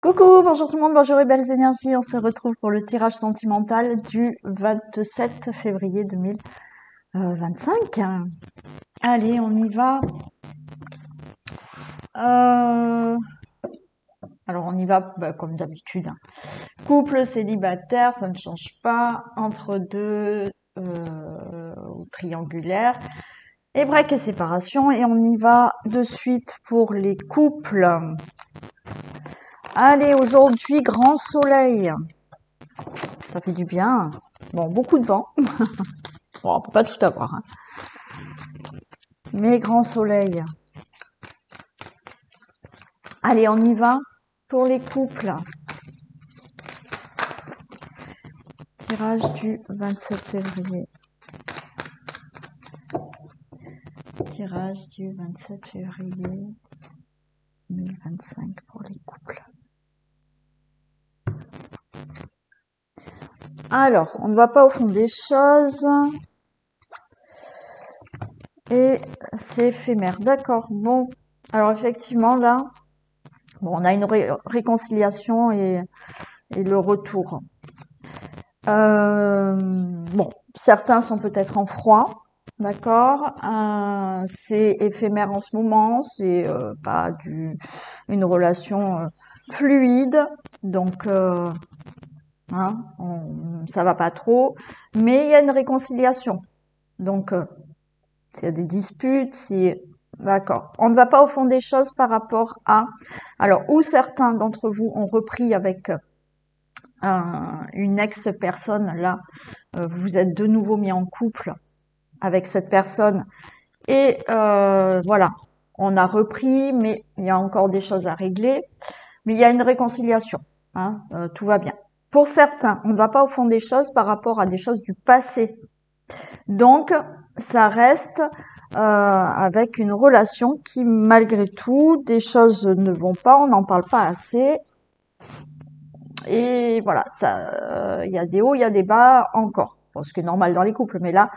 Coucou, bonjour tout le monde, bonjour et belles énergies. On se retrouve pour le tirage sentimental du 27 février 2025. Allez, on y va. Alors on y va comme d'habitude. Couple, célibataire, ça ne change pas. Entre deux, ou triangulaire. Et break et séparation. Et on y va de suite pour les couples. Allez, aujourd'hui, grand soleil. Ça fait du bien. Bon, beaucoup de vent. Bon, on peut pas tout avoir, hein. Mais grand soleil. Allez, on y va pour les couples. Tirage du 27 février. Tirage du 27 février 2025 pour les couples. Alors, on ne va pas au fond des choses. Et c'est éphémère. D'accord. Bon. Alors, effectivement, là, bon, on a une réconciliation et le retour. Bon, certains sont peut-être en froid. D'accord. C'est éphémère en ce moment. C'est pas une relation fluide. Donc, hein, ça va pas trop. Mais il y a une réconciliation. Donc, s'il y a des disputes, d'accord. On ne va pas au fond des choses par rapport à... Alors, où certains d'entre vous ont repris avec une ex-personne, là, vous vous êtes de nouveau mis en couple avec cette personne. Et voilà, on a repris, mais il y a encore des choses à régler. Mais il y a une réconciliation, hein, tout va bien. Pour certains, on ne va pas au fond des choses par rapport à des choses du passé. Donc, ça reste avec une relation qui, malgré tout, des choses ne vont pas, on n'en parle pas assez. Et voilà, ça, il y a des hauts, il y a des bas encore. Bon, ce qui est normal dans les couples, mais là,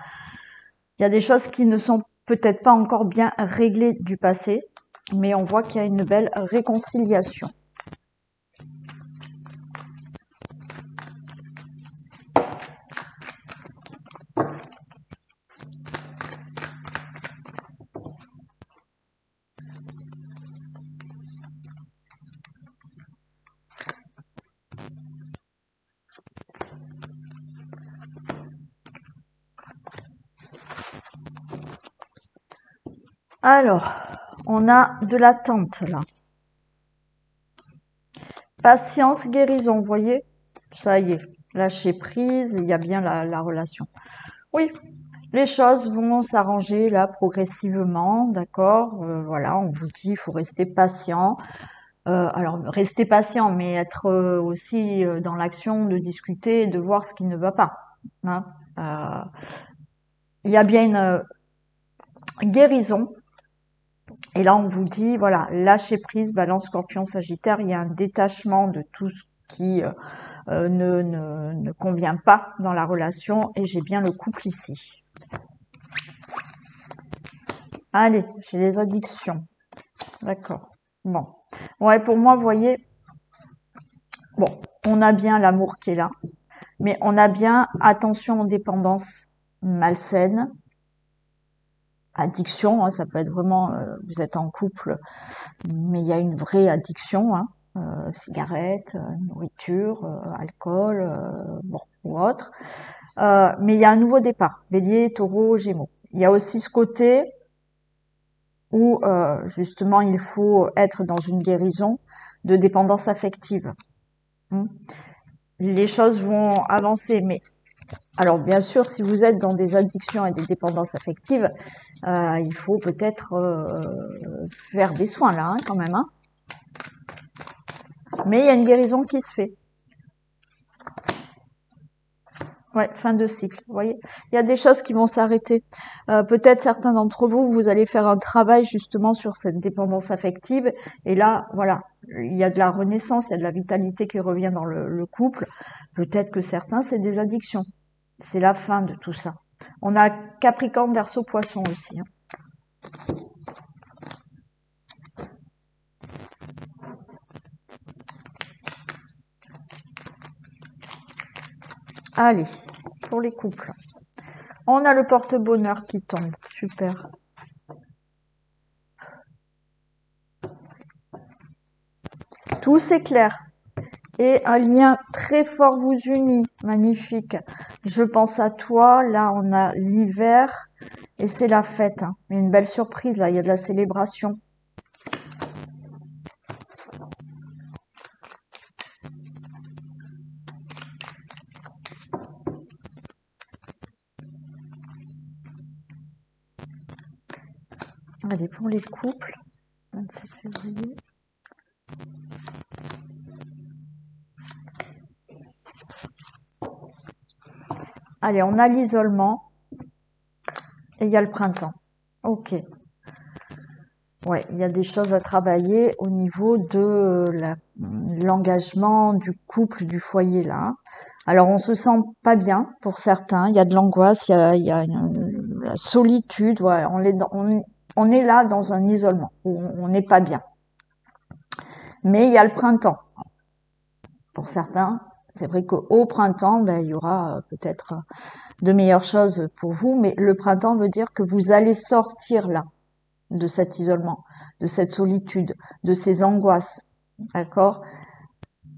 il y a des choses qui ne sont peut-être pas encore bien réglées du passé, mais on voit qu'il y a une belle réconciliation. Alors, on a de l'attente là. Patience, guérison, vous voyez? Ça y est, lâcher prise, il y a bien la relation. Oui, les choses vont s'arranger là progressivement, d'accord? Voilà, on vous dit, il faut rester patient. Alors, rester patient, mais être aussi dans l'action de discuter et de voir ce qui ne va pas, hein. Il y a bien une guérison. Et là, on vous dit, voilà, lâcher prise, Balance, Scorpion, Sagittaire, il y a un détachement de tout ce qui ne convient pas dans la relation. Et j'ai bien le couple ici. Allez, j'ai les addictions. D'accord. Bon. Ouais, pour moi, vous voyez, bon, on a bien l'amour qui est là, mais on a bien attention aux dépendances malsaines. Addiction, hein, ça peut être vraiment, vous êtes en couple, mais il y a une vraie addiction, hein, cigarette, nourriture, alcool, bon, ou autre. Mais il y a un nouveau départ, Bélier, Taureau, Gémeaux. Il y a aussi ce côté où justement il faut être dans une guérison de dépendance affective. Les choses vont avancer, mais alors bien sûr, si vous êtes dans des addictions et des dépendances affectives, il faut peut-être faire des soins là, hein, quand même, hein. Mais il y a une guérison qui se fait. Ouais, fin de cycle. Vous voyez, il y a des choses qui vont s'arrêter. Peut-être certains d'entre vous, vous allez faire un travail justement sur cette dépendance affective. Et là, voilà, il y a de la renaissance, il y a de la vitalité qui revient dans le couple. Peut-être que certains, c'est des addictions. C'est la fin de tout ça. On a Capricorne, Verseau, Poisson aussi, hein. Allez, pour les couples. On a le porte-bonheur qui tombe. Super. Tout s'éclaire. Et un lien très fort vous unit. Magnifique. Je pense à toi. Là, on a l'hiver. Et c'est la fête. Hein. Il y a une belle surprise. Là, il y a de la célébration. Allez, pour les couples. 27 février. Allez, on a l'isolement et il y a le printemps. Ok. Ouais, il y a des choses à travailler au niveau de l'engagement du couple, du foyer là. Alors, on se sent pas bien pour certains. Il y a de l'angoisse, il y a la solitude. Voilà, on est là dans un isolement où on n'est pas bien. Mais il y a le printemps. Pour certains, c'est vrai qu'au printemps, ben, il y aura peut-être de meilleures choses pour vous, mais le printemps veut dire que vous allez sortir là de cet isolement, de cette solitude, de ces angoisses, d'accord?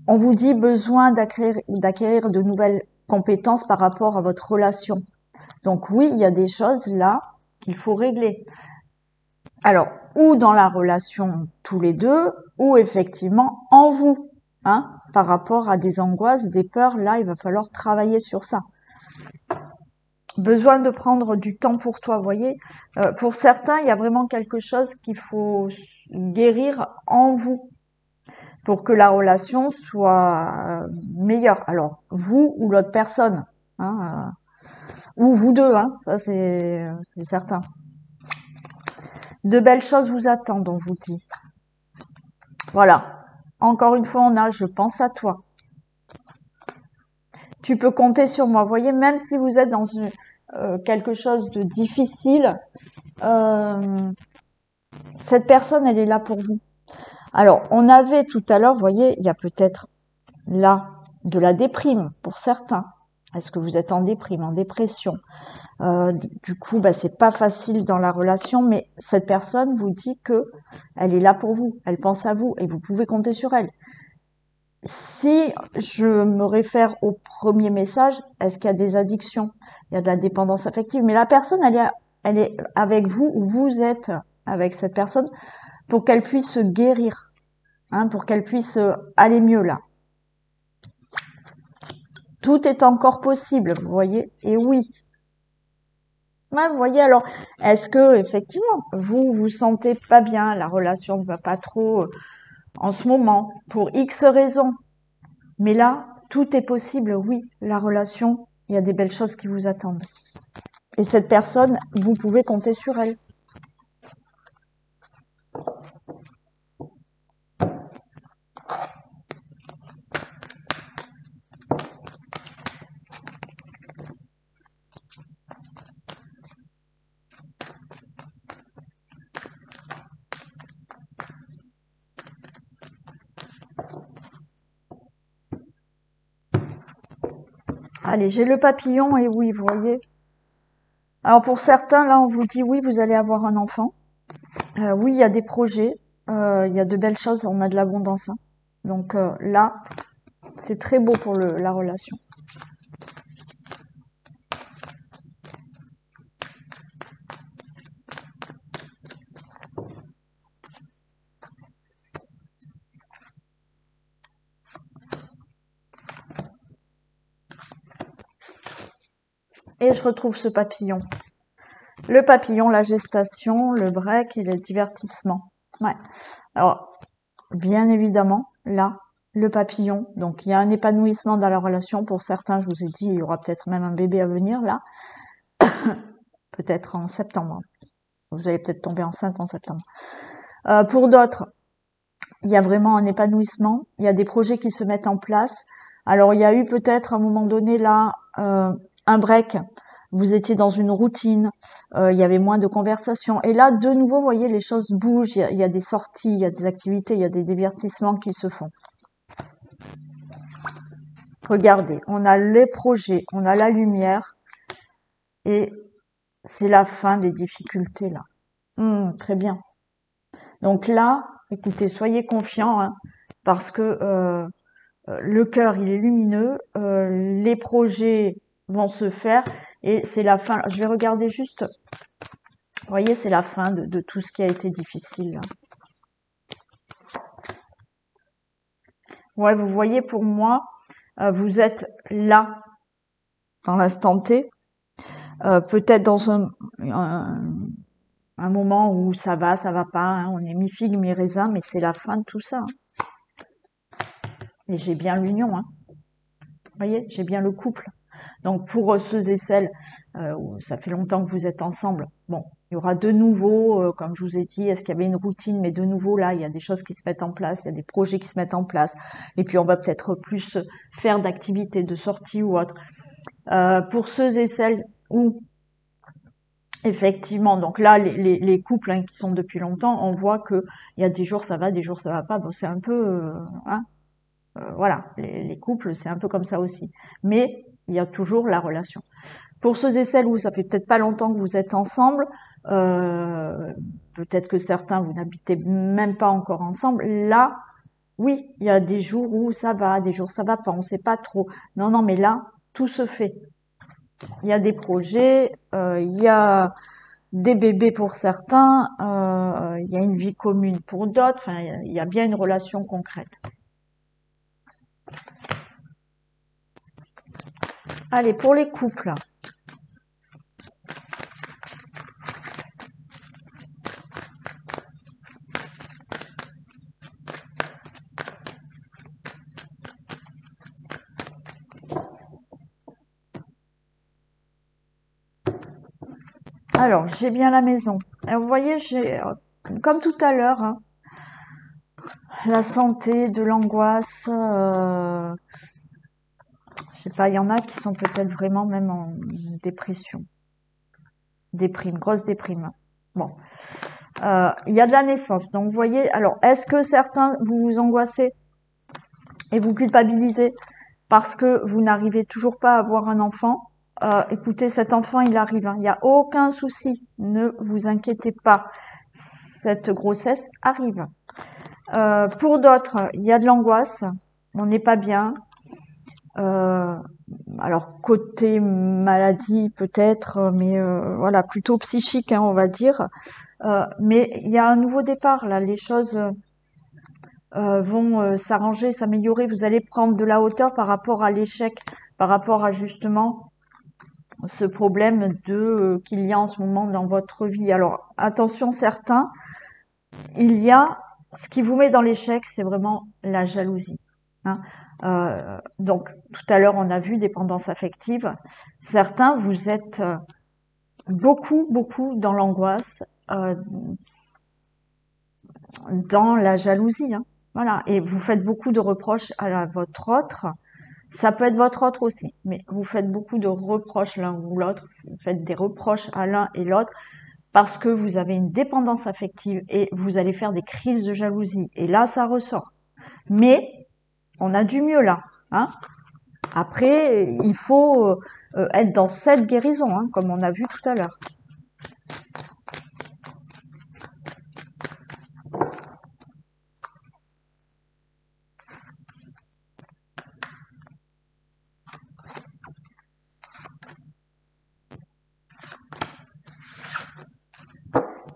On vous dit besoin d'acquérir de nouvelles compétences par rapport à votre relation. Donc oui, il y a des choses là qu'il faut régler. Alors, ou dans la relation tous les deux, ou effectivement en vous, hein, par rapport à des angoisses, des peurs, là, il va falloir travailler sur ça. Besoin de prendre du temps pour toi, vous voyez. Pour certains, il y a vraiment quelque chose qu'il faut guérir en vous pour que la relation soit meilleure. Alors, vous ou l'autre personne, hein, ou vous deux, hein, ça c'est certain. De belles choses vous attendent, on vous dit. Voilà. Encore une fois, on a « je pense à toi ». Tu peux compter sur moi. Vous voyez, même si vous êtes dans quelque chose de difficile, cette personne, elle est là pour vous. Alors, on avait tout à l'heure, vous voyez, il y a peut-être là de la déprime pour certains. Est-ce que vous êtes en déprime, en dépression? Du coup, bah, c'est pas facile dans la relation, mais cette personne vous dit que elle est là pour vous, elle pense à vous et vous pouvez compter sur elle. Si je me réfère au premier message, est-ce qu'il y a des addictions? Il y a de la dépendance affective, mais la personne, elle est avec vous ou vous êtes avec cette personne pour qu'elle puisse se guérir, hein, pour qu'elle puisse aller mieux là. Tout est encore possible, vous voyez, et oui. Ouais, vous voyez, alors, est-ce que, effectivement, vous sentez pas bien, la relation ne va pas trop en ce moment, pour X raisons? Mais là, tout est possible, oui, la relation, il y a des belles choses qui vous attendent. Et cette personne, vous pouvez compter sur elle. Allez, j'ai le papillon et oui, vous voyez. Alors pour certains, là, on vous dit oui, vous allez avoir un enfant. Oui, il y a des projets, il y a de belles choses, on a de l'abondance. Hein. Donc là, c'est très beau pour la relation. Et je retrouve ce papillon. Le papillon, la gestation, le break et le divertissement. Ouais. Alors, bien évidemment, là, le papillon. Donc, il y a un épanouissement dans la relation. Pour certains, je vous ai dit, il y aura peut-être même un bébé à venir, là. Peut-être en septembre. Vous allez peut-être tomber enceinte en septembre. Pour d'autres, il y a vraiment un épanouissement. Il y a des projets qui se mettent en place. Alors, il y a eu peut-être à un moment donné, là, un break. Vous étiez dans une routine, il y avait moins de conversations. Et là, de nouveau, vous voyez, les choses bougent, il y a des sorties, il y a des activités, il y a des divertissements qui se font. regardez, on a les projets, on a la lumière, et c'est la fin des difficultés là. Très bien. Donc là, écoutez, soyez confiants, hein, parce que le cœur, il est lumineux, les projets vont se faire, et c'est la fin. Je vais regarder juste, vous voyez, c'est la fin de tout ce qui a été difficile, là. Ouais, vous voyez, pour moi, vous êtes là, dans l'instant T, peut-être dans un moment où ça va pas, hein, on est mi-figue, mi-raisin, mais c'est la fin de tout ça, hein. Et j'ai bien l'union, hein. Vous voyez, j'ai bien le couple. Donc pour ceux et celles où ça fait longtemps que vous êtes ensemble, bon, il y aura de nouveau, comme je vous ai dit, est-ce qu'il y avait une routine, mais de nouveau là, il y a des choses qui se mettent en place, il y a des projets qui se mettent en place, et puis on va peut-être plus faire d'activités, de sorties ou autre. Pour ceux et celles où effectivement, donc là, les couples, hein, qui sont depuis longtemps, on voit que il y a des jours ça va, des jours ça va pas. Bon, c'est un peu, hein, voilà, les couples, c'est un peu comme ça aussi. Mais il y a toujours la relation. Pour ceux et celles où ça fait peut-être pas longtemps que vous êtes ensemble, peut-être que certains vous n'habitez même pas encore ensemble. Là, oui, il y a des jours où ça va, des jours ça va pas, on sait pas trop. Non, non, mais là, tout se fait. Il y a des projets, il y a des bébés pour certains, il y a une vie commune pour d'autres. Enfin, il y a bien une relation concrète. Allez, pour les couples. Alors, j'ai bien la maison. Alors, vous voyez, j'ai, comme tout à l'heure, hein, la santé, de l'angoisse. Je sais pas, il y en a qui sont peut-être vraiment même en dépression. Déprime, grosse déprime. Bon. Il y a de la naissance. Donc, vous voyez, alors, est-ce que certains, vous vous angoissez et vous culpabilisez parce que vous n'arrivez toujours pas à avoir un enfant? Écoutez, cet enfant, il arrive, hein. Il n'y a aucun souci. Ne vous inquiétez pas. Cette grossesse arrive. Pour d'autres, il y a de l'angoisse. On n'est pas bien. Euh, alors, côté maladie, peut-être, mais voilà, plutôt psychique, hein, on va dire. Mais il y a un nouveau départ, là. Les choses vont s'arranger, s'améliorer. Vous allez prendre de la hauteur par rapport à l'échec, par rapport à justement ce problème qu'il y a en ce moment dans votre vie. Alors attention, certains, il y a ce qui vous met dans l'échec, c'est vraiment la jalousie, hein. Donc tout à l'heure on a vu dépendance affective. Certains, vous êtes beaucoup dans l'angoisse, dans la jalousie, hein. Voilà, et vous faites beaucoup de reproches à votre autre. Ça peut être votre autre aussi, mais vous faites beaucoup de reproches l'un ou l'autre. Vous faites des reproches à l'un et l'autre parce que vous avez une dépendance affective et vous allez faire des crises de jalousie. Et là, ça ressort. Mais on a du mieux là, hein. Après, il faut être dans cette guérison, hein, comme on a vu tout à l'heure.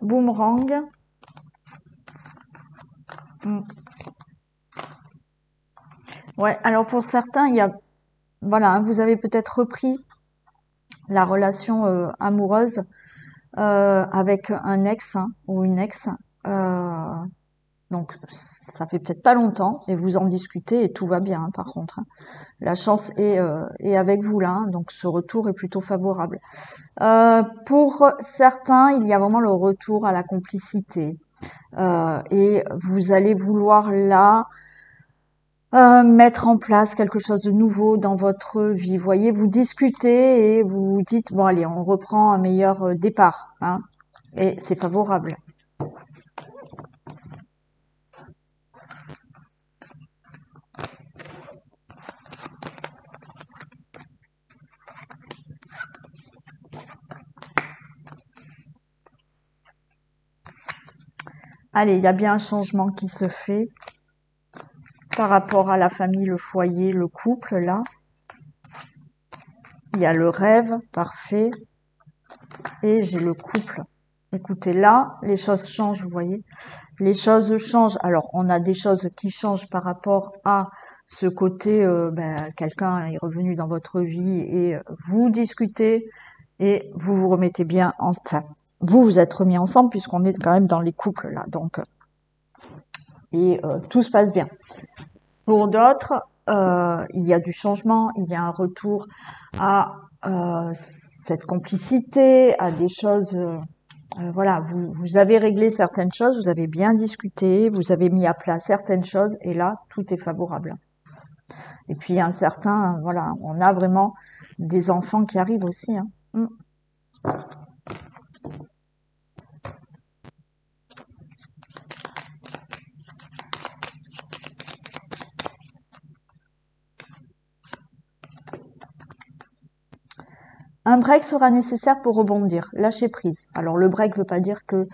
Boomerang. Ouais, alors pour certains, il y a, voilà, hein, vous avez peut-être repris la relation amoureuse avec un ex, hein, ou une ex. Donc ça fait peut-être pas longtemps et vous en discutez et tout va bien, hein, par contre, hein. La chance est avec vous là, hein, donc ce retour est plutôt favorable. Pour certains, il y a vraiment le retour à la complicité, et vous allez vouloir là mettre en place quelque chose de nouveau dans votre vie. Vous voyez, vous discutez et vous vous dites bon allez, on reprend un meilleur départ, hein, et c'est favorable. Allez, il y a bien un changement qui se fait par rapport à la famille, le foyer, le couple, là. Il y a le rêve, parfait. Et j'ai le couple. Écoutez, là, les choses changent, vous voyez. Les choses changent. Alors, on a des choses qui changent par rapport à ce côté, quelqu'un est revenu dans votre vie et vous discutez et vous vous remettez bien, enfin, vous vous êtes remis ensemble puisqu'on est quand même dans les couples là, donc tout se passe bien. Pour d'autres, il y a du changement, il y a un retour à cette complicité, à des choses. Voilà, vous avez réglé certaines choses, vous avez bien discuté, vous avez mis à plat certaines choses, et là, tout est favorable. Et puis, un certain, voilà, on a vraiment des enfants qui arrivent aussi. Hein. Un break sera nécessaire pour rebondir, lâcher prise. Alors le break veut pas dire que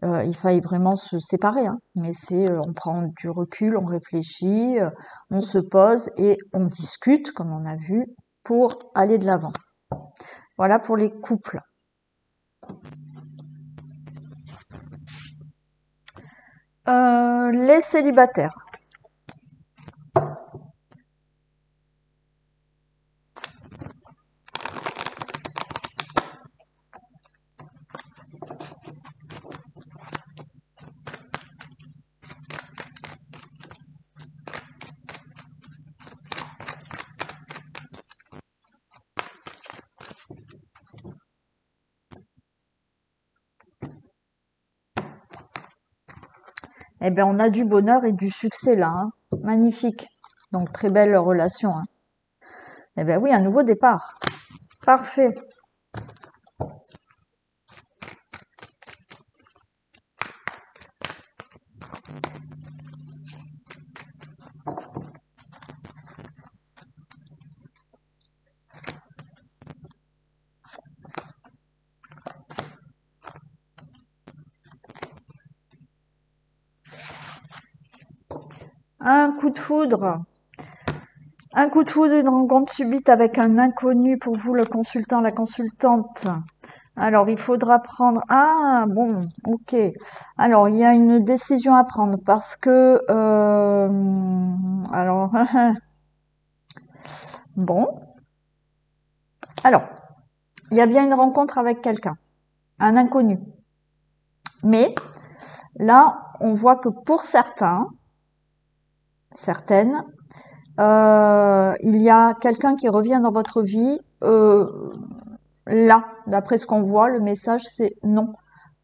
il faille vraiment se séparer, hein, mais c'est on prend du recul, on réfléchit, on se pose et on discute, comme on a vu, pour aller de l'avant. Voilà pour les couples. Les célibataires. Eh bien, on a du bonheur et du succès là. Hein. Magnifique. Donc, très belle relation. Hein. Eh bien oui, un nouveau départ. Parfait. Un coup de foudre. Un coup de foudre, une rencontre subite avec un inconnu pour vous, le consultant, la consultante. Alors, il faudra prendre... Ah, bon, ok. Alors, il y a une décision à prendre parce que... alors, bon. Alors, il y a bien une rencontre avec quelqu'un, un inconnu. Mais, là, on voit que pour certains, certaines, il y a quelqu'un qui revient dans votre vie. Là, d'après ce qu'on voit, le message c'est non.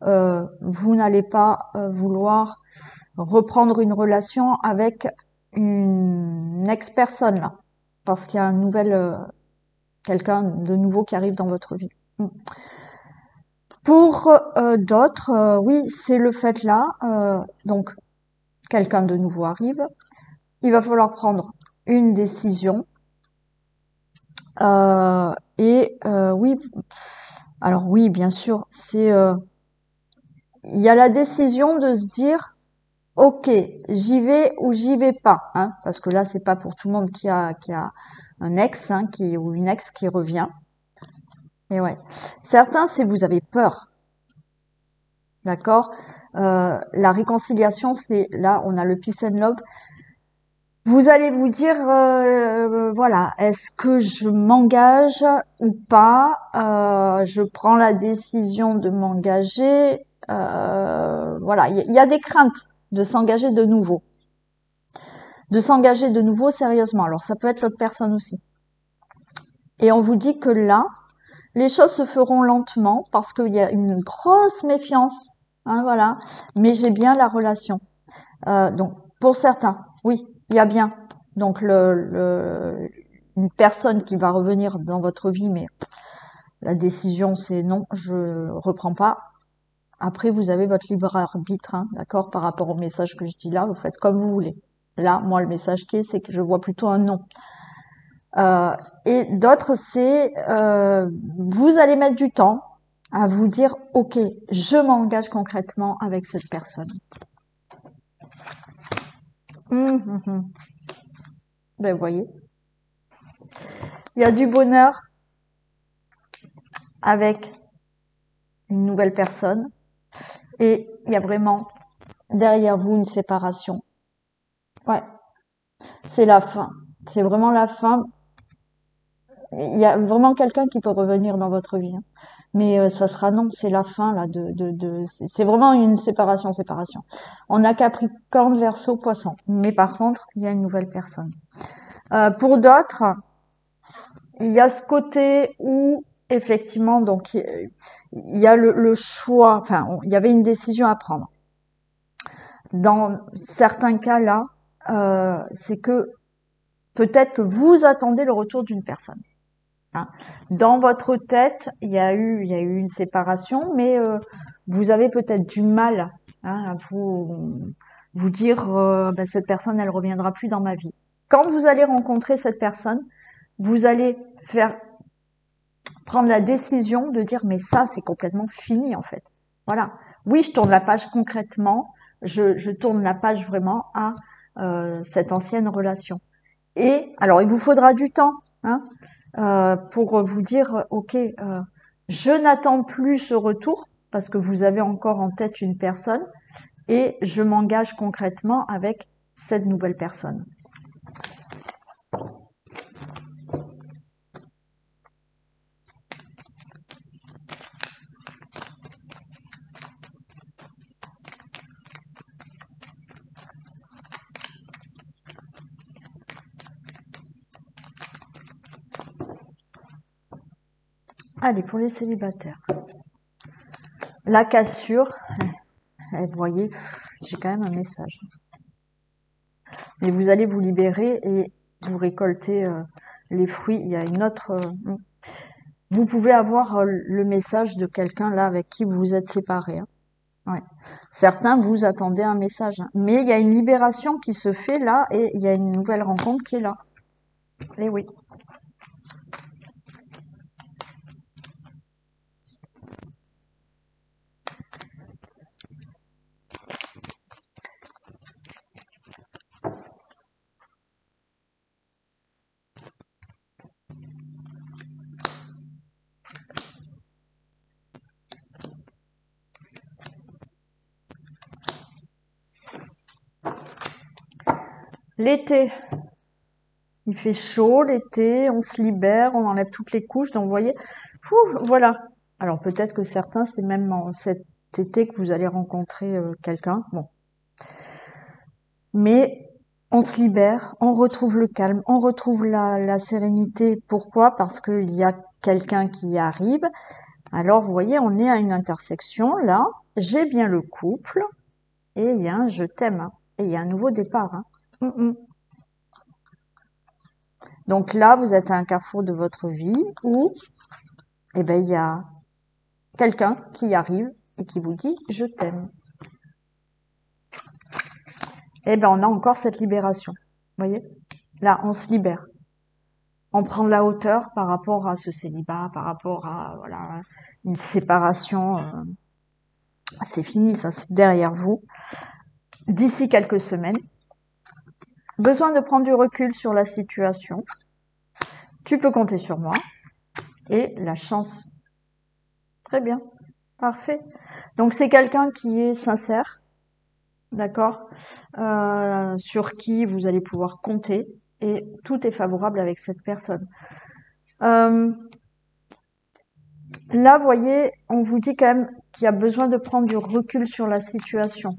Vous n'allez pas vouloir reprendre une relation avec une ex-personne là, parce qu'il y a un nouvel quelqu'un de nouveau qui arrive dans votre vie. Pour d'autres, oui, c'est le fait là. Donc, quelqu'un de nouveau arrive. Il va falloir prendre une décision. Oui, alors oui, bien sûr, c'est il y a la décision de se dire ok, j'y vais ou j'y vais pas, hein, parce que là c'est pas pour tout le monde qui a un ex hein, ou une ex qui revient. Et ouais, certains c'est vous avez peur, d'accord. La réconciliation c'est là on a le peace and love. Vous allez vous dire, voilà, est-ce que je m'engage ou pas? Je prends la décision de m'engager. Voilà, il y a des craintes de s'engager de nouveau. De s'engager de nouveau sérieusement. Alors, ça peut être l'autre personne aussi. Et on vous dit que là, les choses se feront lentement parce qu'il y a une grosse méfiance. Hein, voilà. Mais j'ai bien la relation. Donc, pour certains, oui, il y a bien. Donc, une personne qui va revenir dans votre vie, mais la décision, c'est non, je reprends pas. Après, vous avez votre libre arbitre, hein, d'accord, par rapport au message que je dis là, vous faites comme vous voulez. Là, moi, le message qui est, c'est que je vois plutôt un non. Et d'autres, c'est vous allez mettre du temps à vous dire, ok, je m'engage concrètement avec cette personne. Mhm. Ben, vous voyez, il y a du bonheur avec une nouvelle personne et il y a vraiment derrière vous une séparation. Ouais, c'est la fin. C'est vraiment la fin. Il y a vraiment quelqu'un qui peut revenir dans votre vie, hein. Mais ça sera non, c'est la fin là c'est vraiment une séparation, séparation. On a Capricorne, Verseau, Poisson. Mais par contre, il y a une nouvelle personne. Pour d'autres, il y a ce côté où effectivement, donc il y a le choix. Enfin, il y avait une décision à prendre. Dans certains cas là, c'est que peut-être que vous attendez le retour d'une personne, hein. Dans votre tête, il y a eu une séparation, mais vous avez peut-être du mal, hein, à vous dire ben, cette personne, elle reviendra plus dans ma vie. Quand vous allez rencontrer cette personne, vous allez prendre la décision de dire mais ça c'est complètement fini en fait. Voilà. Oui, je tourne la page concrètement, je tourne la page vraiment à cette ancienne relation. Et alors il vous faudra du temps, hein, pour vous dire ok, je n'attends plus ce retour parce que vous avez encore en tête une personne et je m'engage concrètement avec cette nouvelle personne. Allez, pour les célibataires. La cassure, vous voyez, j'ai quand même un message. Et vous allez vous libérer et vous récolter les fruits. Il y a une autre... vous pouvez avoir le message de quelqu'un là avec qui vous vous êtes séparés, hein. Ouais. Certains, vous attendez un message, hein. Mais il y a une libération qui se fait là et il y a une nouvelle rencontre qui est là. Et oui. L'été, il fait chaud l'été, on se libère, on enlève toutes les couches, donc vous voyez, voilà. Alors peut-être que certains, c'est même en cet été que vous allez rencontrer quelqu'un. Bon, mais on se libère, on retrouve le calme, on retrouve la sérénité. Pourquoi? Parce qu'il y a quelqu'un qui arrive. Alors vous voyez, on est à une intersection là. J'ai bien le couple et il y a un je t'aime, hein. Et il y a un nouveau départ, hein. Donc là, vous êtes à un carrefour de votre vie où, eh ben, il y a quelqu'un qui arrive et qui vous dit je t'aime. Eh ben, on a encore cette libération. Vous voyez? Là, on se libère. On prend de la hauteur par rapport à ce célibat, par rapport à voilà, une séparation. C'est fini, ça, c'est derrière vous. D'ici quelques semaines, besoin de prendre du recul sur la situation. Tu peux compter sur moi. Et la chance. Très bien. Parfait. Donc, c'est quelqu'un qui est sincère, d'accord, sur qui vous allez pouvoir compter et tout est favorable avec cette personne. Là, vous voyez, on vous dit quand même qu'il y a besoin de prendre du recul sur la situation.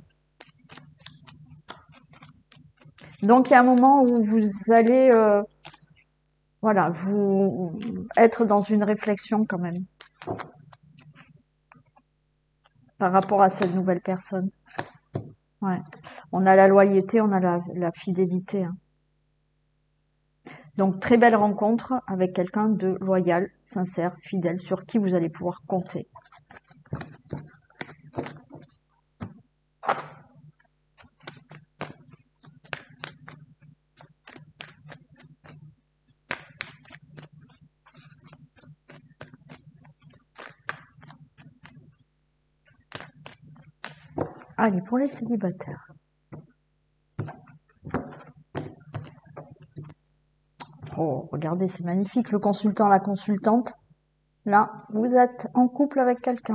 Donc, il y a un moment où vous allez, voilà, vous être dans une réflexion quand même par rapport à cette nouvelle personne. Ouais. On a la loyauté, on a la fidélité, hein. Donc, très belle rencontre avec quelqu'un de loyal, sincère, fidèle, sur qui vous allez pouvoir compter. Allez, pour les célibataires. Oh, regardez, c'est magnifique. Le consultant, la consultante. Là, vous êtes en couple avec quelqu'un.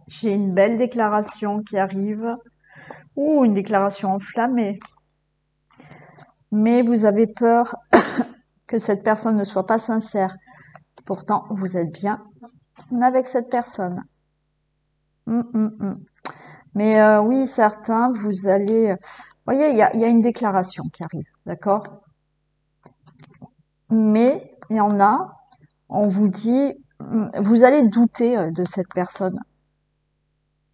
J'ai une belle déclaration qui arrive. Ou une déclaration enflammée. Mais vous avez peur que cette personne ne soit pas sincère. Pourtant, vous êtes bien avec cette personne. Mais oui, certains, vous allez... Vous voyez, il y a une déclaration qui arrive, d'accord? Mais il y en a, on vous dit, vous allez douter de cette personne.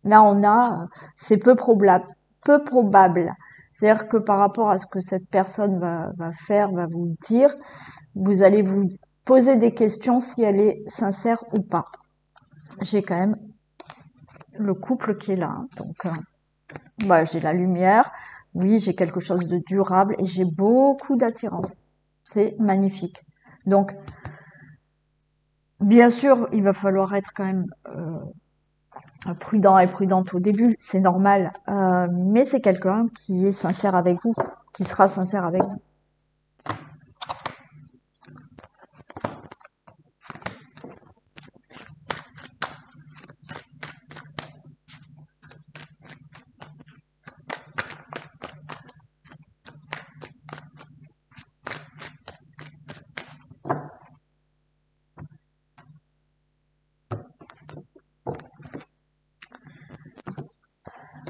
Là, c'est peu probable. Peu probable. C'est-à-dire que par rapport à ce que cette personne va faire, va vous dire, vous allez vous poser des questions si elle est sincère ou pas. J'ai quand même le couple qui est là. Donc, j'ai la lumière. Oui, j'ai quelque chose de durable et j'ai beaucoup d'attirance. C'est magnifique. Donc, bien sûr, il va falloir être quand même prudent et prudente au début, c'est normal. Mais c'est quelqu'un qui est sincère avec vous, qui sera sincère avec vous.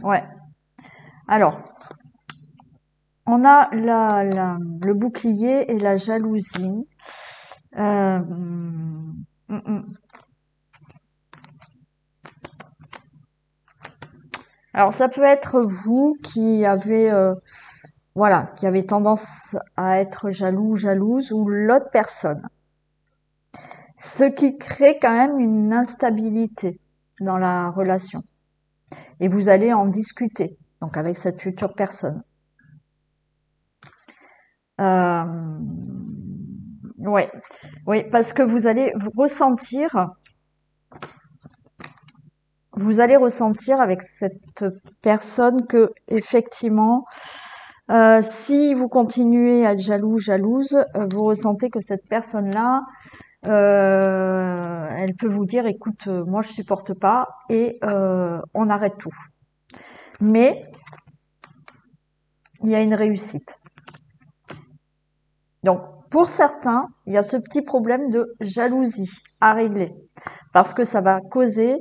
Ouais. Alors, on a le bouclier et la jalousie. Euh, mm, mm. Alors, ça peut être vous qui avez, qui avez tendance à être jaloux, jalouse, ou l'autre personne. Ce qui crée quand même une instabilité dans la relation. Et vous allez en discuter, donc avec cette future personne. Ouais, oui, parce que vous allez ressentir avec cette personne que effectivement, si vous continuez à être jaloux, jalouse, vous ressentez que cette personne-là, elle peut vous dire, écoute, moi je supporte pas et on arrête tout. Mais il y a une réussite. Donc, pour certains, il y a ce petit problème de jalousie à régler parce que ça va causer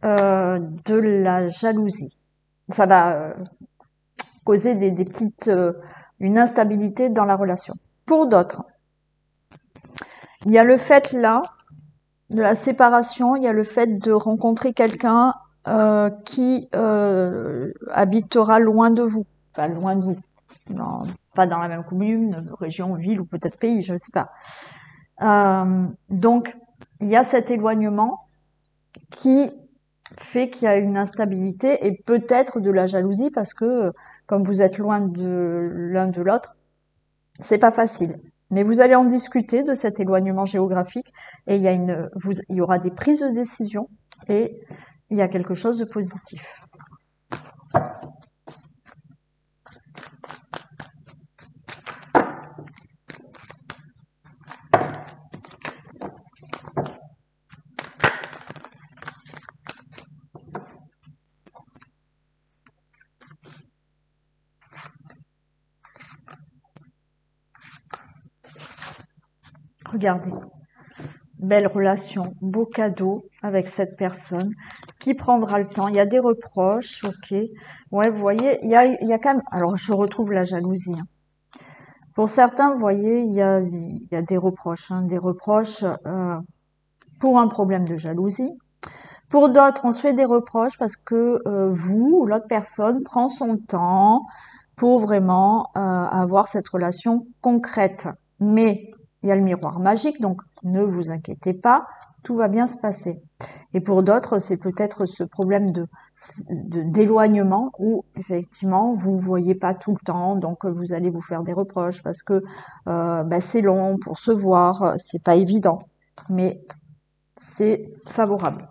de la jalousie. Ça va causer des petites, une instabilité dans la relation. Pour d'autres, il y a le fait là de la séparation, il y a le fait de rencontrer quelqu'un qui habitera loin de vous, enfin loin de vous, non, pas dans la même commune, région, ville ou peut-être pays, je ne sais pas. Donc il y a cet éloignement qui fait qu'il y a une instabilité et peut-être de la jalousie parce que comme vous êtes loin de l'un de l'autre, c'est pas facile. Mais vous allez en discuter de cet éloignement géographique et il y aura des prises de décision et il y a quelque chose de positif. Regardez, belle relation, beau cadeau avec cette personne qui prendra le temps. Il y a des reproches, ok. Ouais, vous voyez, il y a quand même. Alors, je retrouve la jalousie. Pour certains, vous voyez, il y a des reproches, pour un problème de jalousie. Pour d'autres, on se fait des reproches parce que vous ou l'autre personne prend son temps pour vraiment avoir cette relation concrète. Mais il y a le miroir magique, donc ne vous inquiétez pas, tout va bien se passer. Et pour d'autres, c'est peut-être ce problème d'éloignement où effectivement vous voyez pas tout le temps, donc vous allez vous faire des reproches parce que c'est long pour se voir, c'est pas évident, mais c'est favorable.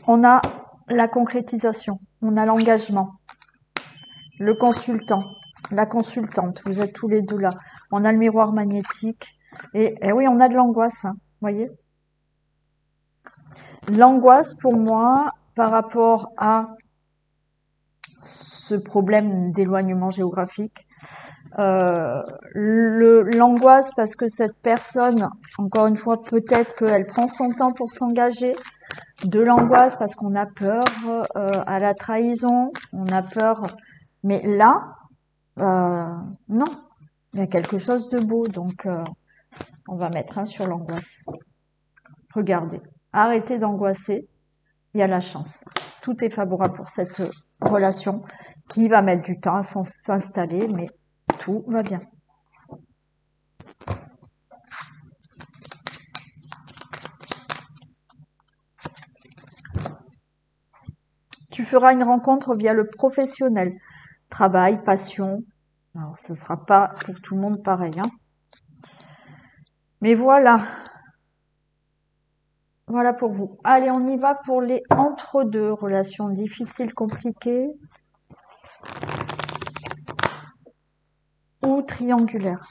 On a la concrétisation, on a l'engagement, le consultant, la consultante, vous êtes tous les deux là. On a le miroir magnétique et oui, on a de l'angoisse, hein, voyez. L'angoisse pour moi par rapport à ce problème d'éloignement géographique, l'angoisse parce que cette personne, encore une fois, peut-être qu'elle prend son temps pour s'engager, de l'angoisse parce qu'on a peur à la trahison, on a peur, mais là, non, il y a quelque chose de beau, donc on va mettre un sur l'angoisse. Regardez, arrêtez d'angoisser, il y a la chance. Tout est favorable pour cette relation qui va mettre du temps à s'installer, mais tout va bien. Tu feras une rencontre via le professionnel. Travail, passion. Alors, ce ne sera pas pour tout le monde pareil, hein. Mais voilà. Voilà pour vous. Allez, on y va pour les entre-deux. Relations difficiles, compliquées. Ou triangulaires.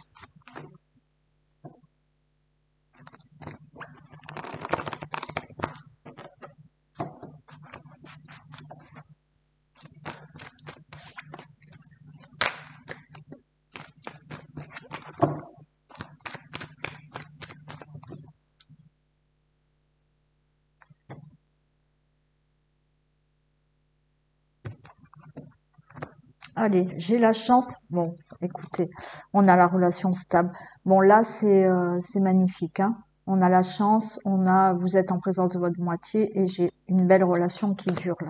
Allez, j'ai la chance. Bon, écoutez, on a la relation stable. Bon, là, c'est magnifique, hein. On a la chance, vous êtes en présence de votre moitié et j'ai une belle relation qui dure là.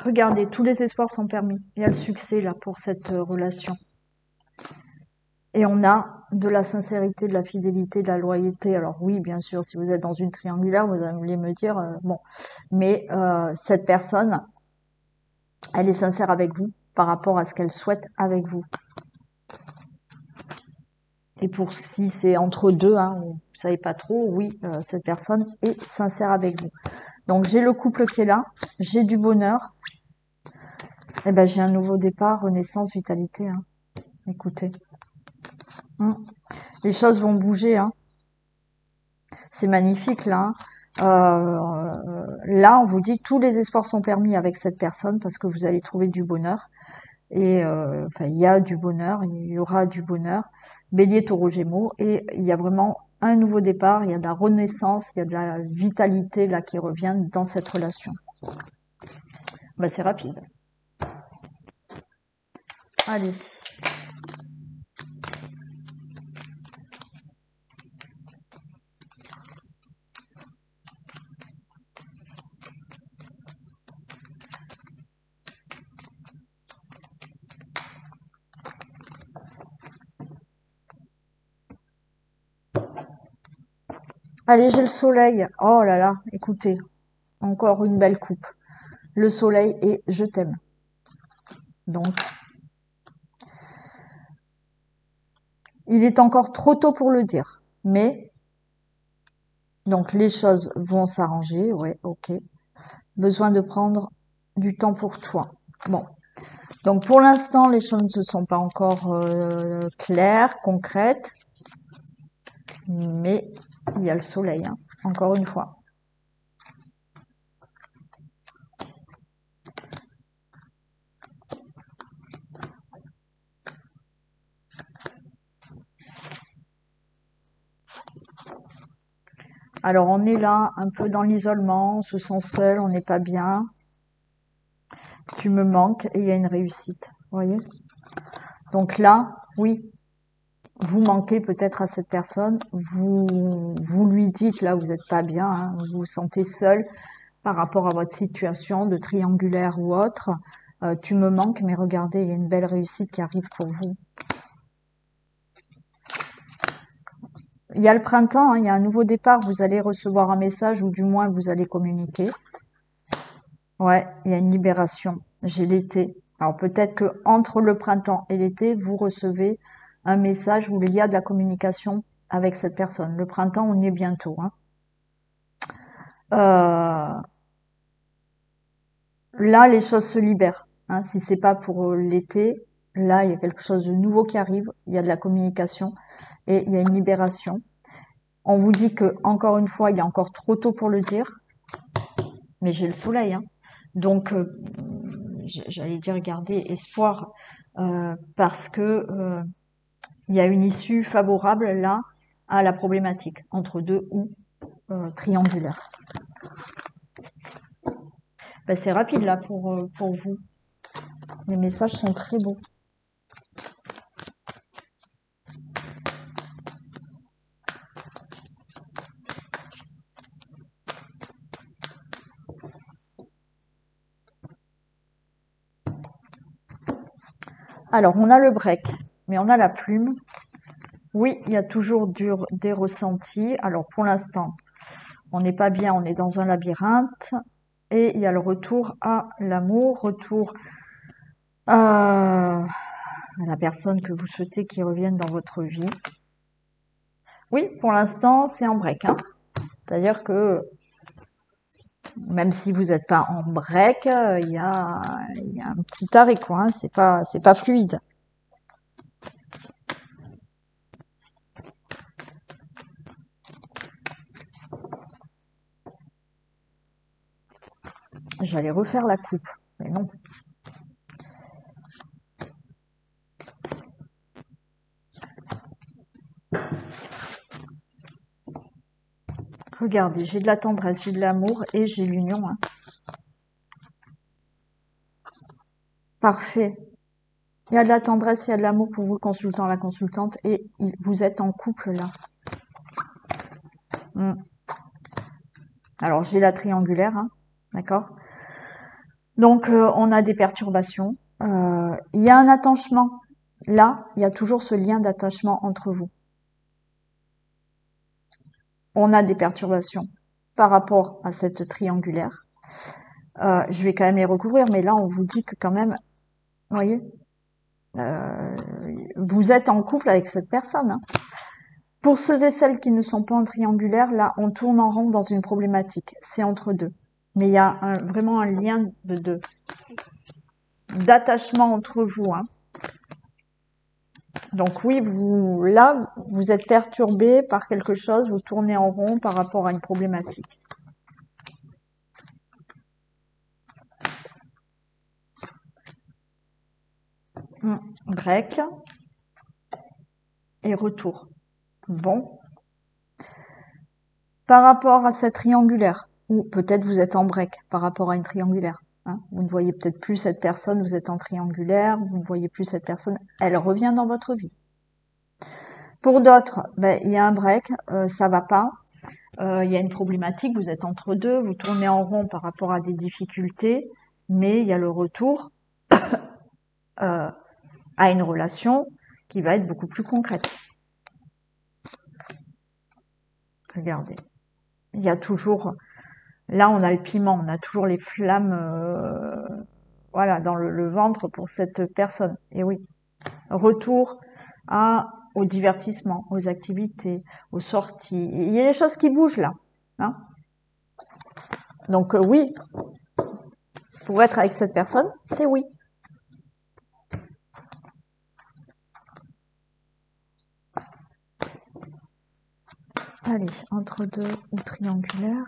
Regardez, tous les espoirs sont permis. Il y a le succès là pour cette relation. Et on a de la sincérité, de la fidélité, de la loyauté. Alors oui, bien sûr, si vous êtes dans une triangulaire, vous allez me dire, bon, mais cette personne, elle est sincère avec vous par rapport à ce qu'elle souhaite avec vous. Et pour si c'est entre deux, hein, vous savez pas trop, oui, cette personne est sincère avec vous. Donc j'ai le couple qui est là, j'ai du bonheur, et ben j'ai un nouveau départ, renaissance, vitalité. Hein. Écoutez, les choses vont bouger. Hein. C'est magnifique là. Là, on vous dit tous les espoirs sont permis avec cette personne parce que vous allez trouver du bonheur. Et enfin, il y a du bonheur, il y aura du bonheur. Bélier, Taureau, Gémeaux, et il y a vraiment un nouveau départ. Il y a de la renaissance, il y a de la vitalité là qui revient dans cette relation. Bah, c'est rapide. Allez. Allez, j'ai le soleil. Oh là là, écoutez, encore une belle coupe. Le soleil et je t'aime. Donc, il est encore trop tôt pour le dire, mais donc les choses vont s'arranger, ouais, ok. Besoin de prendre du temps pour toi. Bon, donc pour l'instant, les choses ne sont pas encore claires, concrètes, mais il y a le soleil, hein, encore une fois. Alors, on est là, un peu dans l'isolement, on se sent seul, on n'est pas bien. Tu me manques et il y a une réussite. Vous voyez? Donc là, oui, vous manquez peut-être à cette personne. Vous lui dites, là, vous n'êtes pas bien, hein, vous vous sentez seul par rapport à votre situation de triangulaire ou autre. Tu me manques, mais regardez, il y a une belle réussite qui arrive pour vous. Il y a le printemps, hein, il y a un nouveau départ, vous allez recevoir un message ou du moins vous allez communiquer. Ouais, il y a une libération. J'ai l'été. Alors peut-être que entre le printemps et l'été, vous recevez un message où il y a de la communication avec cette personne. Le printemps, on y est bientôt. Hein. Là, les choses se libèrent. Hein. Si c'est pas pour l'été, là, il y a quelque chose de nouveau qui arrive. Il y a de la communication et il y a une libération. On vous dit que, encore une fois, il est encore trop tôt pour le dire, mais j'ai le soleil. Hein. Donc, j'allais dire garder espoir parce que il y a une issue favorable là à la problématique entre deux ou triangulaires. Ben, c'est rapide là pour vous. Les messages sont très beaux. Alors, on a le break, mais on a la plume. Oui, il y a toujours des ressentis. Alors, pour l'instant, on n'est pas bien, on est dans un labyrinthe. Et il y a le retour à l'amour, retour à la personne que vous souhaitez qui revienne dans votre vie. Oui, pour l'instant, c'est en break. Hein. C'est-à-dire que même si vous n'êtes pas en break, il y a un petit arrêt, quoi. Hein. C'est pas fluide. J'allais refaire la coupe, mais non. Regardez, j'ai de la tendresse, j'ai de l'amour et j'ai l'union. Hein. Parfait. Il y a de la tendresse, il y a de l'amour pour vous, le consultant, la consultante, et vous êtes en couple là. Alors, j'ai la triangulaire, hein, d'accord? Donc, on a des perturbations. Il y a un attachement. Là, il y a toujours ce lien d'attachement entre vous. On a des perturbations par rapport à cette triangulaire. Je vais quand même les recouvrir, mais là, on vous dit que quand même, vous voyez, vous êtes en couple avec cette personne. Hein. Pour ceux et celles qui ne sont pas en triangulaire, là, on tourne en rond dans une problématique. C'est entre deux. Mais il y a vraiment un lien d'attachement entre vous. Hein. Donc oui, là, vous êtes perturbé par quelque chose, vous tournez en rond par rapport à une problématique. Break et retour. Bon. Par rapport à cette triangulaire, ou peut-être vous êtes en break par rapport à une triangulaire. Hein, vous ne voyez peut-être plus cette personne, vous êtes en triangulaire, vous ne voyez plus cette personne, elle revient dans votre vie. Pour d'autres, ben, il y a un break, ça va pas, il y a une problématique, vous êtes entre deux, vous tournez en rond par rapport à des difficultés, mais il y a le retour à une relation qui va être beaucoup plus concrète. Regardez, il y a toujours, là on a le piment, on a toujours les flammes, voilà, dans le ventre pour cette personne. Et oui, retour au divertissement, aux activités, aux sorties. Il y a des choses qui bougent là. Hein. Donc oui, pour être avec cette personne, c'est oui. Allez, entre deux ou triangulaire.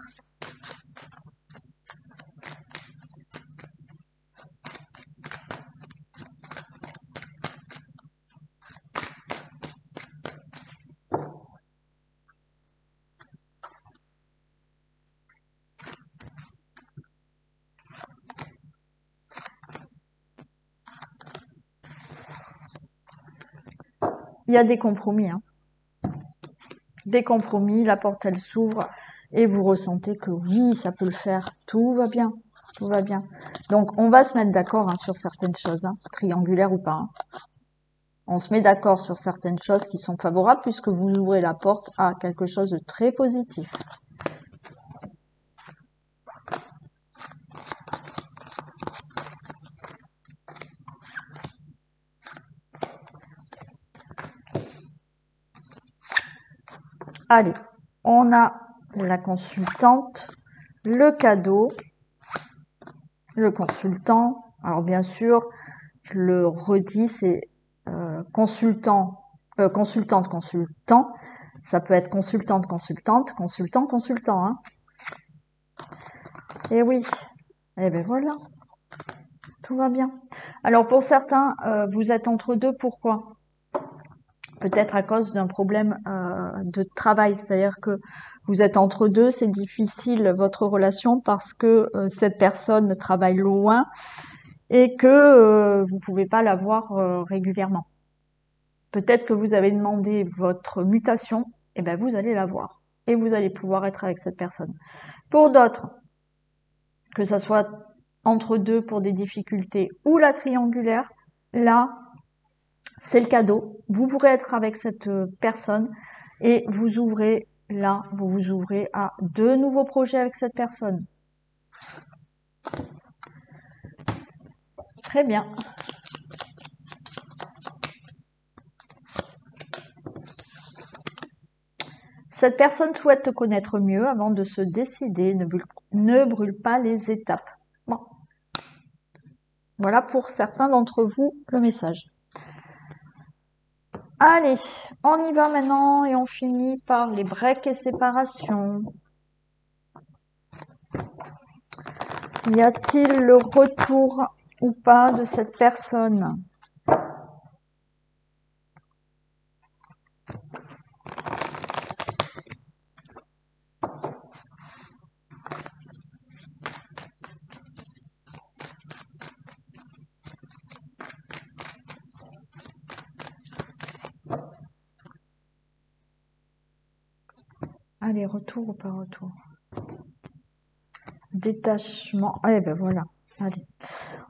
il y a des compromis, hein. Des compromis, la porte elle s'ouvre et vous ressentez que oui, ça peut le faire, tout va bien, tout va bien. Donc on va se mettre d'accord hein, sur certaines choses, hein, triangulaires ou pas. Hein. On se met d'accord sur certaines choses qui sont favorables puisque vous ouvrez la porte à quelque chose de très positif. Allez, on a la consultante, le cadeau, le consultant. Alors bien sûr, je le redis, c'est consultante, consultant. Ça peut être consultante, consultante, consultant, consultant. Hein. Et oui, et ben voilà, tout va bien. Alors pour certains, vous êtes entre deux, pourquoi? Peut-être à cause d'un problème de travail, c'est-à-dire que vous êtes entre deux, c'est difficile votre relation parce que cette personne travaille loin et que vous pouvez pas la voir régulièrement. Peut-être que vous avez demandé votre mutation, et ben vous allez la voir et vous allez pouvoir être avec cette personne. Pour d'autres, que ça soit entre deux pour des difficultés ou la triangulaire, là, c'est le cadeau. Vous pourrez être avec cette personne et vous ouvrez là, vous vous ouvrez à de nouveaux projets avec cette personne. Très bien. Cette personne souhaite te connaître mieux avant de se décider. Ne brûle pas les étapes. Bon. Voilà pour certains d'entre vous le message. Allez, on y va maintenant et on finit par les breaks et séparations. Y a-t-il le retour ou pas de cette personne? Allez, retour ou pas retour? Détachement. Eh ben voilà. Allez.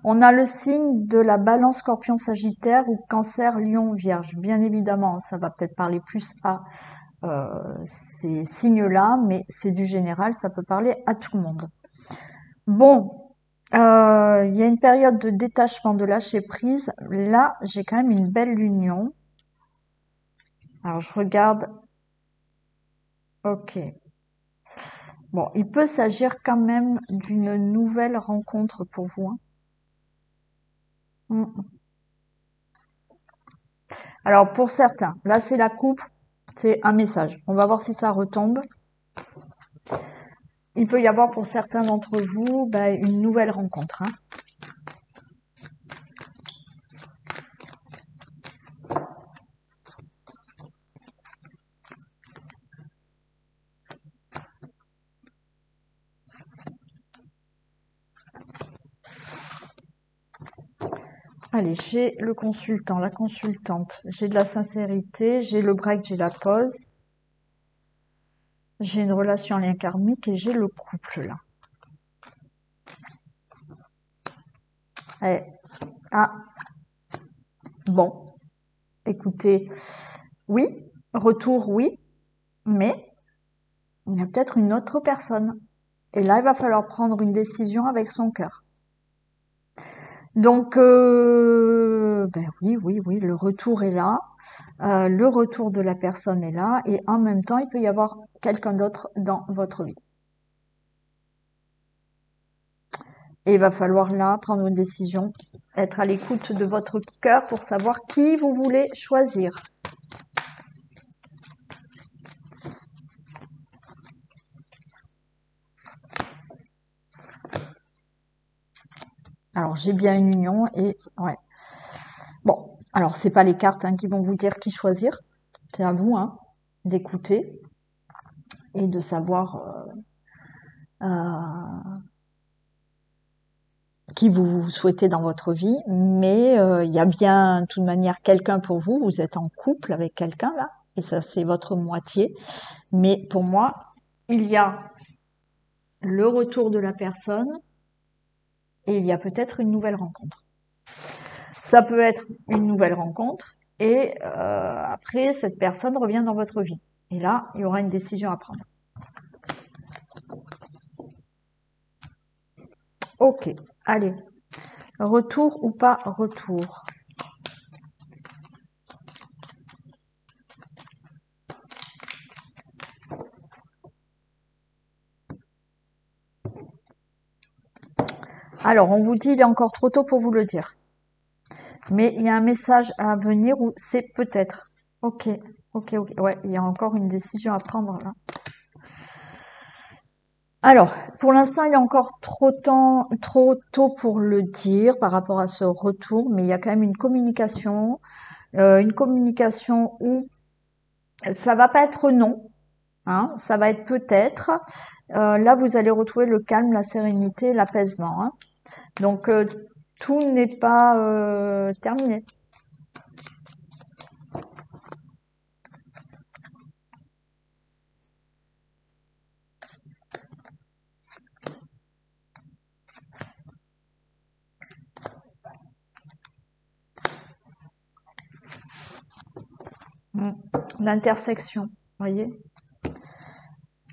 On a le signe de la balance scorpion sagittaire ou cancer lion vierge. Bien évidemment, ça va peut-être parler plus à ces signes-là, mais c'est du général, ça peut parler à tout le monde. Bon, il y a une période de détachement, de lâcher prise. Là, j'ai quand même une belle union. Alors, je regarde. Ok. Bon, il peut s'agir quand même d'une nouvelle rencontre pour vous. Hein. Alors, pour certains, là, c'est la coupe, c'est un message. On va voir si ça retombe. Il peut y avoir pour certains d'entre vous une nouvelle rencontre. Hein. Allez, j'ai le consultant, la consultante, j'ai de la sincérité, j'ai le break, j'ai la pause, j'ai une relation en lien karmique et j'ai le couple là. Allez. Ah, bon, écoutez, oui, retour, oui, mais il y a peut-être une autre personne. Et là, il va falloir prendre une décision avec son cœur. Donc, oui, le retour est là. Le retour de la personne est là. Et en même temps, il peut y avoir quelqu'un d'autre dans votre vie. Et il va falloir là prendre une décision, être à l'écoute de votre cœur pour savoir qui vous voulez choisir. Alors, j'ai bien une union et ouais. Bon, alors c'est pas les cartes qui vont vous dire qui choisir. C'est à vous d'écouter et de savoir qui vous souhaitez dans votre vie, mais il y a bien de toute manière quelqu'un pour vous, vous êtes en couple avec quelqu'un là, et ça c'est votre moitié, mais pour moi, il y a le retour de la personne et il y a peut-être une nouvelle rencontre. Ça peut être une nouvelle rencontre et après cette personne revient dans votre vie. Et là, il y aura une décision à prendre. Ok, allez. Retour ou pas retour? Alors, on vous dit, il est encore trop tôt pour vous le dire. Mais il y a un message à venir où c'est peut-être. Ok, ok. Ouais, il y a encore une décision à prendre là. Alors, pour l'instant, il est encore trop tôt pour le dire par rapport à ce retour, mais il y a quand même une communication où ça va pas être non, hein, ça va être peut-être. Là, vous allez retrouver le calme, la sérénité, l'apaisement. Hein. Donc, tout n'est pas terminé. L'intersection, voyez.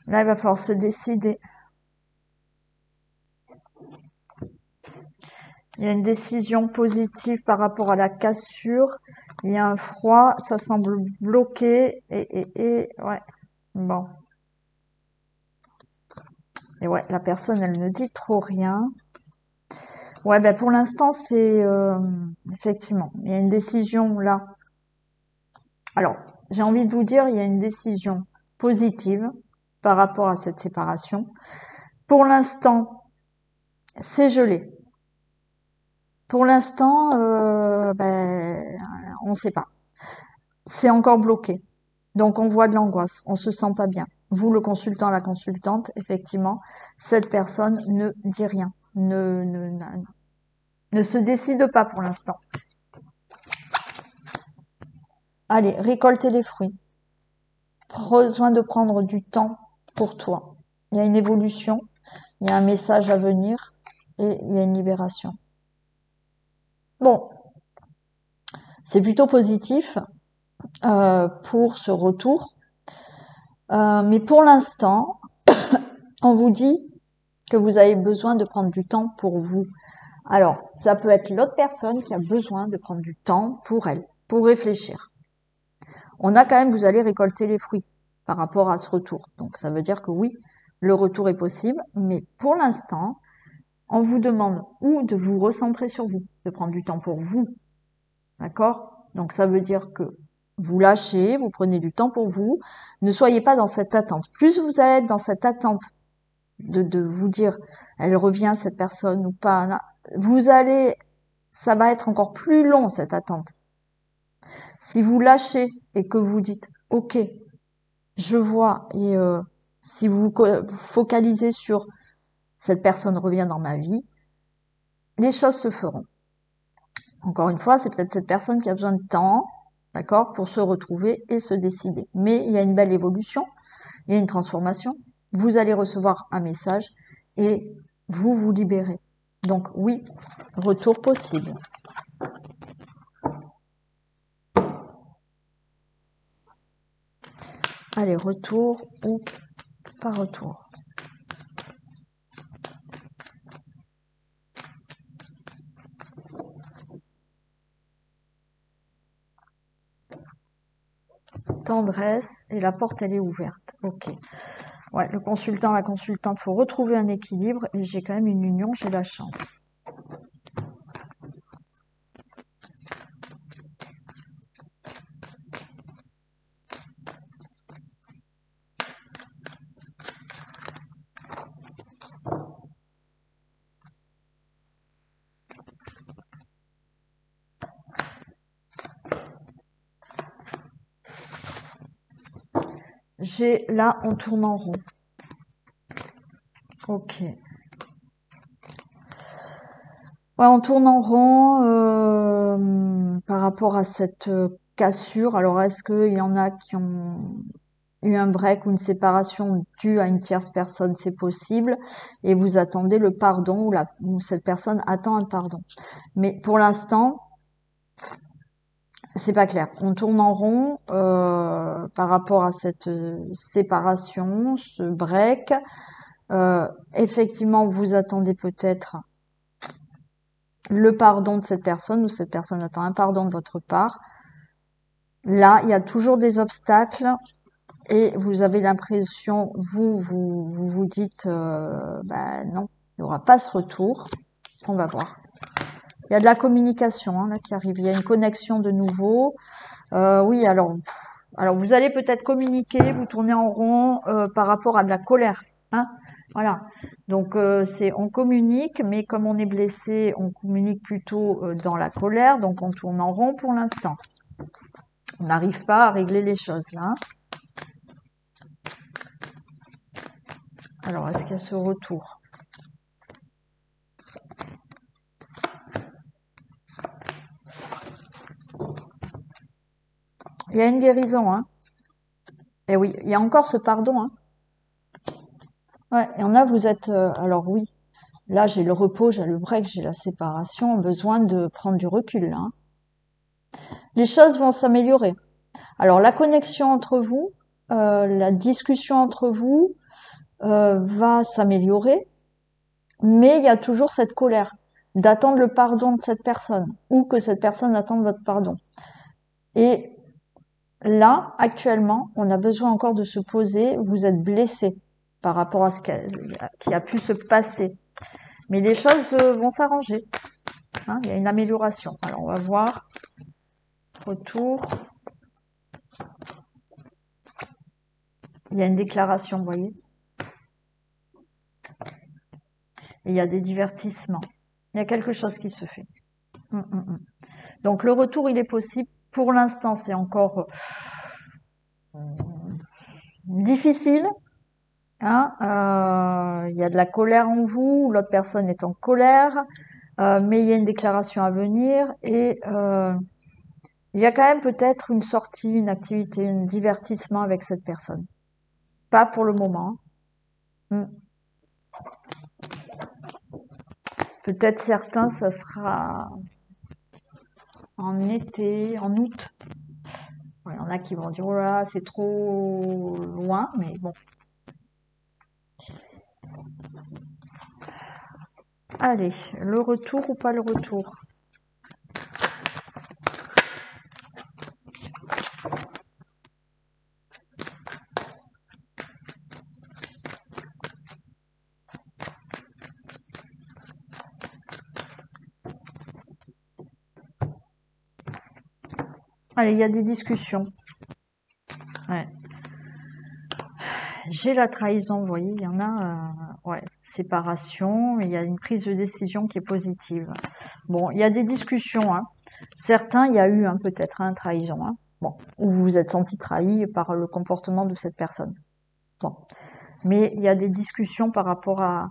Là, il va falloir se décider. Il y a une décision positive par rapport à la cassure. Il y a un froid, ça semble bloqué. Et ouais, bon. Et ouais, la personne, elle ne dit trop rien. Ouais, ben pour l'instant, c'est effectivement, il y a une décision là. Alors, j'ai envie de vous dire, il y a une décision positive par rapport à cette séparation. Pour l'instant, c'est gelé. Pour l'instant, on ne sait pas. C'est encore bloqué. Donc, on voit de l'angoisse. On se sent pas bien. Vous, le consultant, la consultante, effectivement, cette personne ne dit rien. Ne se décide pas pour l'instant. Allez, récoltez les fruits. Besoin de prendre du temps pour toi. Il y a une évolution, il y a un message à venir et il y a une libération. Bon, c'est plutôt positif pour ce retour. Mais pour l'instant, on vous dit que vous avez besoin de prendre du temps pour vous. Alors, ça peut être l'autre personne qui a besoin de prendre du temps pour elle, pour réfléchir. On a quand même, vous allez récolter les fruits par rapport à ce retour. Donc, ça veut dire que oui, le retour est possible, mais pour l'instant, on vous demande ou de vous recentrer sur vous, de prendre du temps pour vous. D'accord? Donc, ça veut dire que vous lâchez, vous prenez du temps pour vous. Ne soyez pas dans cette attente. Plus vous allez être dans cette attente de vous dire, elle revient cette personne ou pas, ça va être encore plus long cette attente. Si vous lâchez et que vous dites, ok, je vois, et si vous vous focalisez sur cette personne revient dans ma vie, les choses se feront. Encore une fois, c'est peut-être cette personne qui a besoin de temps, d'accord, pour se retrouver et se décider. Mais il y a une belle évolution, il y a une transformation. Vous allez recevoir un message et vous vous libérez. Donc oui, retour possible. Allez, retour ou pas retour. Tendresse et la porte elle est ouverte. Ok. Ouais, le consultant, la consultante, faut retrouver un équilibre et j'ai quand même une union, j'ai la chance. Là, on tourne en rond. Ok. Ouais, on tourne en rond par rapport à cette cassure. Alors, est-ce qu'il y en a qui ont eu un break ou une séparation due à une tierce personne? C'est possible. Et vous attendez le pardon ou cette personne attend un pardon. Mais pour l'instant, c'est pas clair. On tourne en rond par rapport à cette séparation, ce break. Effectivement, vous attendez peut-être le pardon de cette personne ou cette personne attend un pardon de votre part. Là, il y a toujours des obstacles et vous avez l'impression, vous dites, non, il n'y aura pas ce retour. On va voir. Il y a de la communication là qui arrive. Il y a une connexion de nouveau. Oui, alors vous allez peut-être communiquer, vous tournez en rond par rapport à de la colère. Hein, voilà. Donc on communique, mais comme on est blessé, on communique plutôt dans la colère. Donc on tourne en rond pour l'instant. On n'arrive pas à régler les choses là. Hein. Alors est-ce qu'il y a ce retour? Il y a une guérison, hein. Et oui, il y a encore ce pardon, hein. Ouais, il y en a, vous êtes... alors oui, là j'ai le repos, j'ai le break, j'ai la séparation, besoin de prendre du recul, là. Hein. Les choses vont s'améliorer. Alors la connexion entre vous, la discussion entre vous va s'améliorer, mais il y a toujours cette colère d'attendre le pardon de cette personne ou que cette personne attende votre pardon. Et là, actuellement, on a besoin encore de se poser. Vous êtes blessé par rapport à ce qui a pu se passer. Mais les choses vont s'arranger. Hein, il y a une amélioration. Alors, on va voir. Retour. Il y a une déclaration, vous voyez. Et il y a des divertissements. Il y a quelque chose qui se fait. Donc, le retour, il est possible. Pour l'instant, c'est encore difficile. Hein, il y a de la colère en vous, l'autre personne est en colère, mais il y a une déclaration à venir et il y a quand même peut-être une sortie, une activité, un divertissement avec cette personne. Pas pour le moment. Hein. Peut-être certains, ça sera en été, en août. Il y en a qui vont dire, oh là, c'est trop loin, mais bon. Allez, le retour ou pas le retour? Allez, il y a des discussions. Ouais. J'ai la trahison, vous voyez, il y en a, ouais, séparation, mais il y a une prise de décision qui est positive. Bon, il y a des discussions, hein. Certains, il y a eu peut-être une trahison, hein. Bon, où vous vous êtes senti trahi par le comportement de cette personne. Bon, mais il y a des discussions par rapport à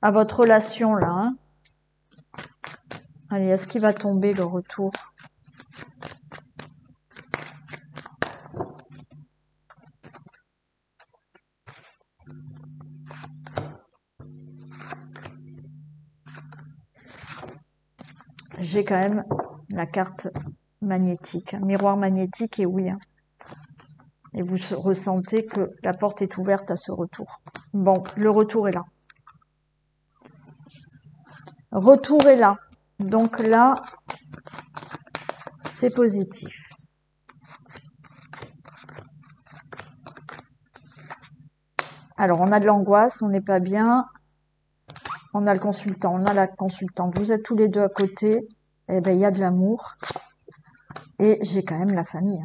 votre relation là. Hein. Allez, est-ce qu'il va tomber le retour? J'ai quand même la carte magnétique, un miroir magnétique et oui. Hein. Et vous ressentez que la porte est ouverte à ce retour. Bon, le retour est là. Retour est là. Donc là, c'est positif. Alors, on a de l'angoisse, on n'est pas bien. On a le consultant, on a la consultante. Vous êtes tous les deux à côté. Eh ben, il y a de l'amour. Et j'ai quand même la famille.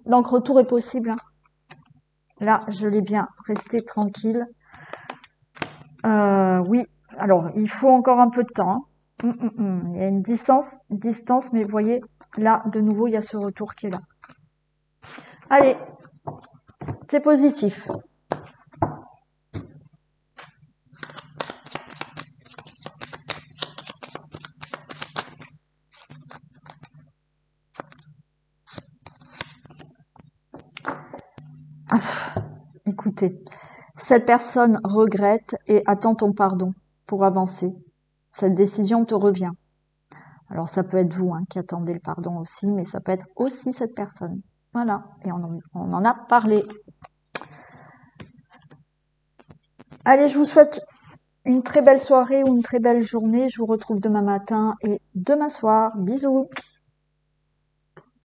Donc, retour est possible. Hein. Là, je l'ai bien. Restez tranquille. Oui. Alors, il faut encore un peu de temps. Hein. Il y a une distance, mais vous voyez, là, de nouveau, il y a ce retour qui est là. Allez, c'est positif. écoutez, cette personne regrette et attend ton pardon pour avancer. Cette décision te revient. Alors ça peut être vous qui attendez le pardon aussi, mais ça peut être aussi cette personne. Voilà, et on en a parlé. Allez, je vous souhaite une très belle soirée ou une très belle journée. Je vous retrouve demain matin et demain soir. Bisous!